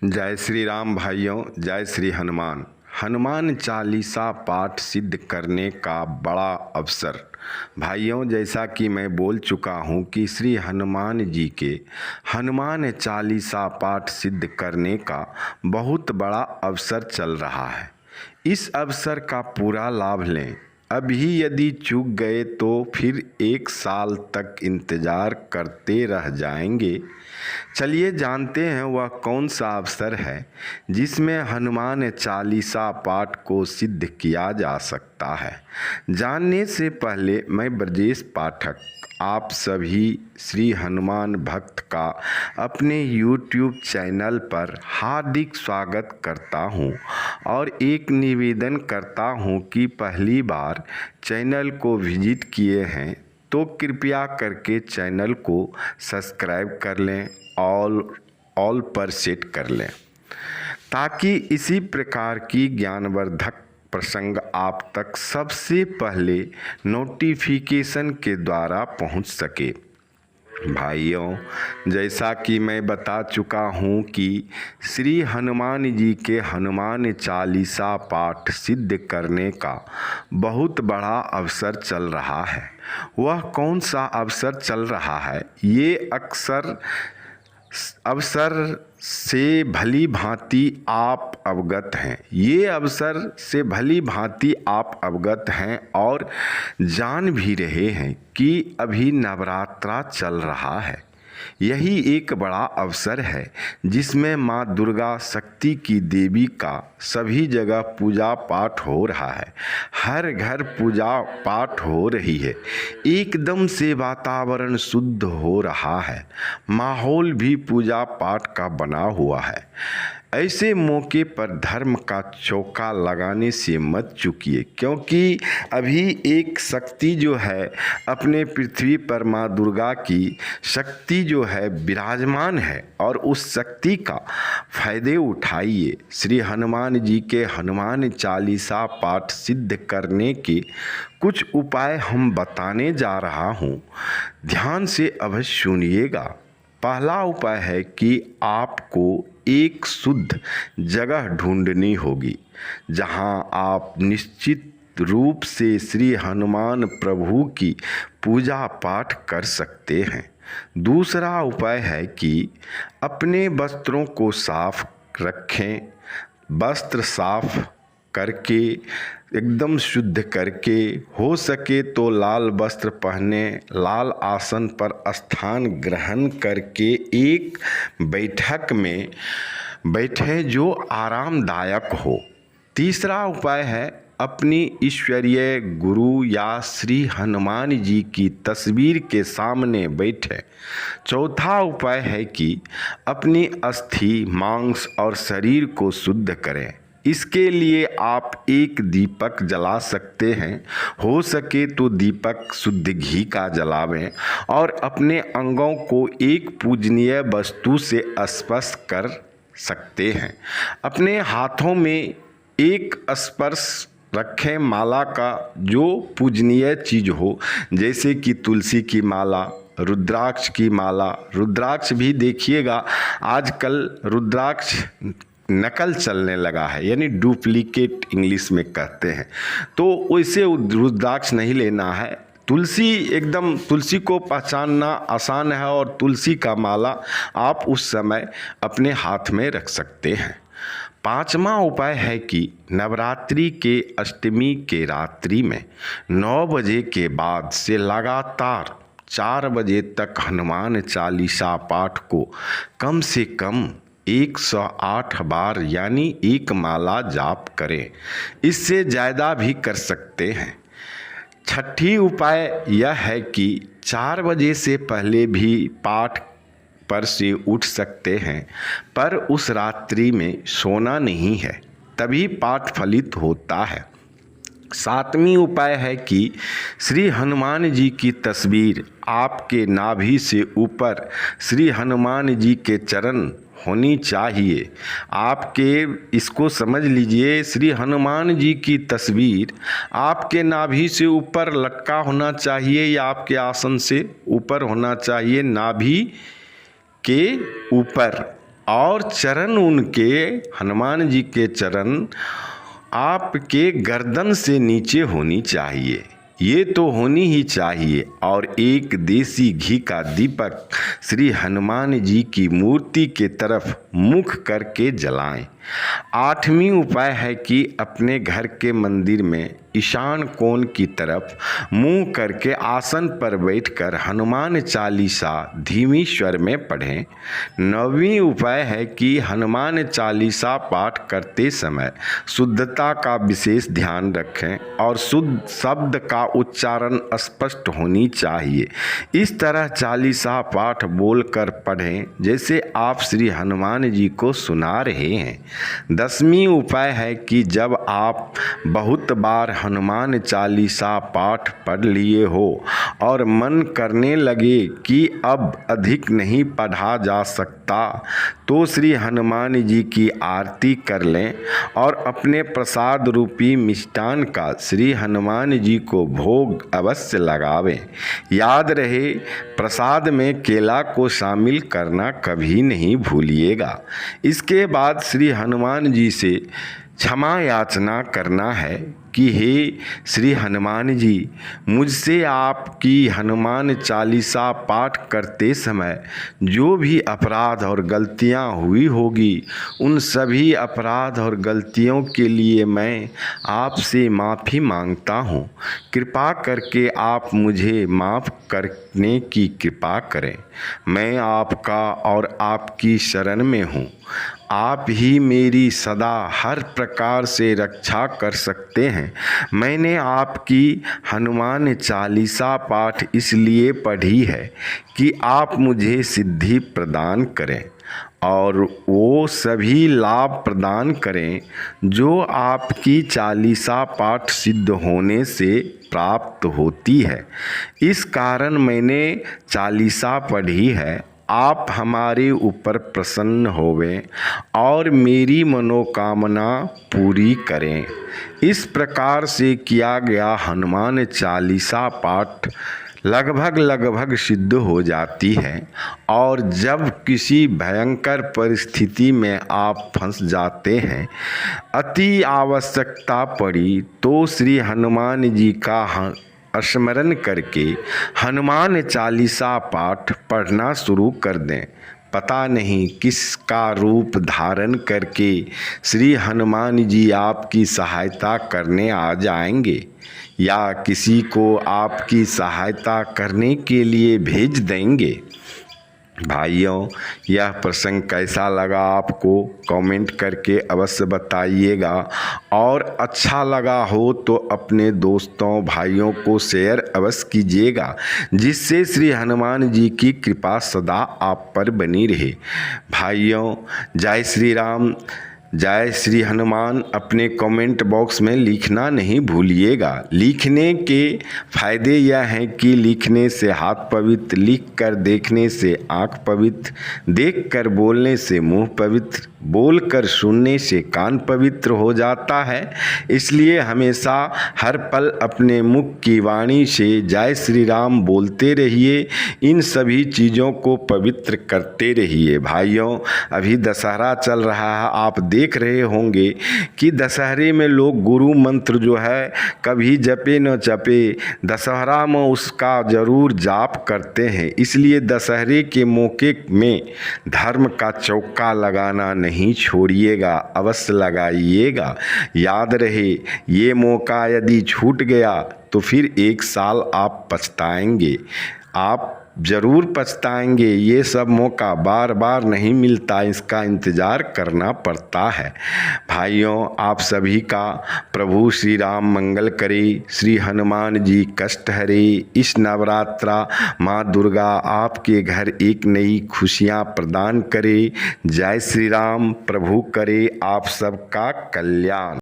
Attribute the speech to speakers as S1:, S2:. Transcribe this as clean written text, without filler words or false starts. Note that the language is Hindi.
S1: जय श्री राम भाइयों, जय श्री हनुमान। हनुमान चालीसा पाठ सिद्ध करने का बड़ा अवसर। भाइयों, जैसा कि मैं बोल चुका हूँ कि श्री हनुमान जी के हनुमान चालीसा पाठ सिद्ध करने का बहुत बड़ा अवसर चल रहा है। इस अवसर का पूरा लाभ लें। अभी यदि चूक गए तो फिर 1 साल तक इंतज़ार करते रह जाएंगे। चलिए जानते हैं वह कौन सा अवसर है जिसमें हनुमान चालीसा पाठ को सिद्ध किया जा सकता है। जानने से पहले मैं ब्रजेश पाठक आप सभी श्री हनुमान भक्त का अपने YouTube चैनल पर हार्दिक स्वागत करता हूं और एक निवेदन करता हूं कि पहली बार चैनल को विजिट किए हैं तो कृपया करके चैनल को सब्सक्राइब कर लें, ऑल पर सेट कर लें, ताकि इसी प्रकार की ज्ञानवर्धक प्रसंग आप तक सबसे पहले नोटिफिकेशन के द्वारा पहुंच सके। भाइयों, जैसा कि मैं बता चुका हूं कि श्री हनुमान जी के हनुमान चालीसा पाठ सिद्ध करने का बहुत बड़ा अवसर चल रहा है। वह कौन सा अवसर चल रहा है, ये अवसर से भली भांति आप अवगत हैं। ये अवसर से भली भांति आप अवगत हैं और जान भी रहे हैं कि अभी नवरात्रा चल रहा है। यही एक बड़ा अवसर है जिसमें माँ दुर्गा शक्ति की देवी का सभी जगह पूजा पाठ हो रहा है। हर घर पूजा पाठ हो रही है। एकदम से वातावरण शुद्ध हो रहा है। माहौल भी पूजा पाठ का बना हुआ है। ऐसे मौके पर धर्म का चौका लगाने से मत चूकिए, क्योंकि अभी एक शक्ति जो है अपने पृथ्वी पर माँ दुर्गा की शक्ति जो है विराजमान है और उस शक्ति का फायदे उठाइए। श्री हनुमान जी के हनुमान चालीसा पाठ सिद्ध करने के कुछ उपाय हम बताने जा रहा हूँ, ध्यान से अवश्य सुनिएगा। पहला उपाय है कि आपको एक शुद्ध जगह ढूंढनी होगी जहां आप निश्चित रूप से श्री हनुमान प्रभु की पूजा पाठ कर सकते हैं। दूसरा उपाय है कि अपने वस्त्रों को साफ रखें। वस्त्र साफ करके एकदम शुद्ध करके, हो सके तो लाल वस्त्र पहने, लाल आसन पर स्थान ग्रहण करके एक बैठक में बैठे जो आरामदायक हो। तीसरा उपाय है अपनी ईश्वरीय गुरु या श्री हनुमान जी की तस्वीर के सामने बैठे। चौथा उपाय है कि अपनी अस्थि, मांस और शरीर को शुद्ध करें। इसके लिए आप एक दीपक जला सकते हैं। हो सके तो दीपक शुद्ध घी का जलावें और अपने अंगों को एक पूजनीय वस्तु से स्पर्श कर सकते हैं। अपने हाथों में एक स्पर्श रखें माला का, जो पूजनीय चीज हो, जैसे कि तुलसी की माला, रुद्राक्ष की माला। रुद्राक्ष भी देखिएगा आजकल रुद्राक्ष नकल चलने लगा है, यानी डुप्लीकेट इंग्लिश में कहते हैं। तो वैसे रुद्राक्ष नहीं लेना है। तुलसी, एकदम तुलसी को पहचानना आसान है और तुलसी का माला आप उस समय अपने हाथ में रख सकते हैं। पांचवा उपाय है कि नवरात्रि के अष्टमी के रात्रि में 9 बजे के बाद से लगातार 4 बजे तक हनुमान चालीसा पाठ को कम से कम 108 बार यानी एक माला जाप करें। इससे ज़्यादा भी कर सकते हैं। छठी उपाय यह है कि 4 बजे से पहले भी पाठ पर से उठ सकते हैं, पर उस रात्रि में सोना नहीं है, तभी पाठ फलित होता है। सातवीं उपाय है कि श्री हनुमान जी की तस्वीर आपके नाभि से ऊपर श्री हनुमान जी के चरण होनी चाहिए। आपके, इसको समझ लीजिए, श्री हनुमान जी की तस्वीर आपके नाभि से ऊपर लटका होना चाहिए या आपके आसन से ऊपर होना चाहिए, नाभि के ऊपर। और चरण उनके, हनुमान जी के चरण आपके गर्दन से नीचे होनी चाहिए, ये तो होनी ही चाहिए। और एक देसी घी का दीपक श्री हनुमान जी की मूर्ति के तरफ मुख करके जलाएं। 8वीं उपाय है कि अपने घर के मंदिर में ईशान कोण की तरफ मुंह करके आसन पर बैठकर हनुमान चालीसा धीमी स्वर में पढ़ें। 9वीं उपाय है कि हनुमान चालीसा पाठ करते समय शुद्धता का विशेष ध्यान रखें और शुद्ध शब्द का उच्चारण स्पष्ट होनी चाहिए। इस तरह चालीसा पाठ बोलकर पढ़ें जैसे आप श्री हनुमान जी को सुना रहे हैं। 10वीं उपाय है कि जब आप बहुत बार हनुमान चालीसा पाठ पढ़ लिए हो और मन करने लगे कि अब अधिक नहीं पढ़ा जा सकता, तो श्री हनुमान जी की आरती कर लें और अपने प्रसाद रूपी मिष्टान का श्री हनुमान जी को भोग अवश्य लगावें। याद रहे, प्रसाद में केला को शामिल करना कभी नहीं भूलिएगा। इसके बाद श्री हनुमान जी से क्षमा याचना करना है कि हे श्री हनुमान जी, मुझसे आपकी हनुमान चालीसा पाठ करते समय जो भी अपराध और गलतियां हुई होगी, उन सभी अपराध और गलतियों के लिए मैं आपसे माफ़ी मांगता हूँ। कृपा करके आप मुझे माफ़ करने की कृपा करें। मैं आपका और आपकी शरण में हूँ। आप ही मेरी सदा हर प्रकार से रक्षा कर सकते हैं। मैंने आपकी हनुमान चालीसा पाठ इसलिए पढ़ी है कि आप मुझे सिद्धि प्रदान करें और वो सभी लाभ प्रदान करें जो आपकी चालीसा पाठ सिद्ध होने से प्राप्त होती है। इस कारण मैंने चालीसा पढ़ी है। आप हमारे ऊपर प्रसन्न होवें और मेरी मनोकामना पूरी करें। इस प्रकार से किया गया हनुमान चालीसा पाठ लगभग सिद्ध हो जाती है। और जब किसी भयंकर परिस्थिति में आप फंस जाते हैं, अति आवश्यकता पड़ी, तो श्री हनुमान जी का स्मरण करके हनुमान चालीसा पाठ पढ़ना शुरू कर दें। पता नहीं किसका रूप धारण करके श्री हनुमान जी आपकी सहायता करने आ जाएंगे या किसी को आपकी सहायता करने के लिए भेज देंगे। भाइयों, यह प्रसंग कैसा लगा आपको कमेंट करके अवश्य बताइएगा और अच्छा लगा हो तो अपने दोस्तों भाइयों को शेयर अवश्य कीजिएगा, जिससे श्री हनुमान जी की कृपा सदा आप पर बनी रहे। भाइयों, जय श्री राम, जय श्री हनुमान। अपने कमेंट बॉक्स में लिखना नहीं भूलिएगा। लिखने के फायदे यह हैं कि लिखने से हाथ पवित्र, लिख कर देखने से आँख पवित्र, देख कर बोलने से मुंह पवित्र, बोल कर सुनने से कान पवित्र हो जाता है। इसलिए हमेशा हर पल अपने मुख की वाणी से जय श्री राम बोलते रहिए। इन सभी चीज़ों को पवित्र करते रहिए। भाइयों, अभी दशहरा चल रहा है, आप देख रहे होंगे कि दशहरे में लोग गुरु मंत्र जो है कभी जपे न जपे, दशहरा में उसका जरूर जाप करते हैं। इसलिए दशहरे के मौके में धर्म का चौका लगाना नहीं छोड़िएगा, अवश्य लगाइएगा। याद रहे, ये मौका यदि छूट गया तो फिर 1 साल आप पछताएंगे, आप ज़रूर पछताएंगे। ये सब मौका बार बार नहीं मिलता, इसका इंतज़ार करना पड़ता है। भाइयों, आप सभी का प्रभु श्री राम मंगल करे, श्री हनुमान जी कष्ट हरे। इस नवरात्रा माँ दुर्गा आपके घर एक नई खुशियाँ प्रदान करे। जय श्री राम। प्रभु करे आप सबका कल्याण।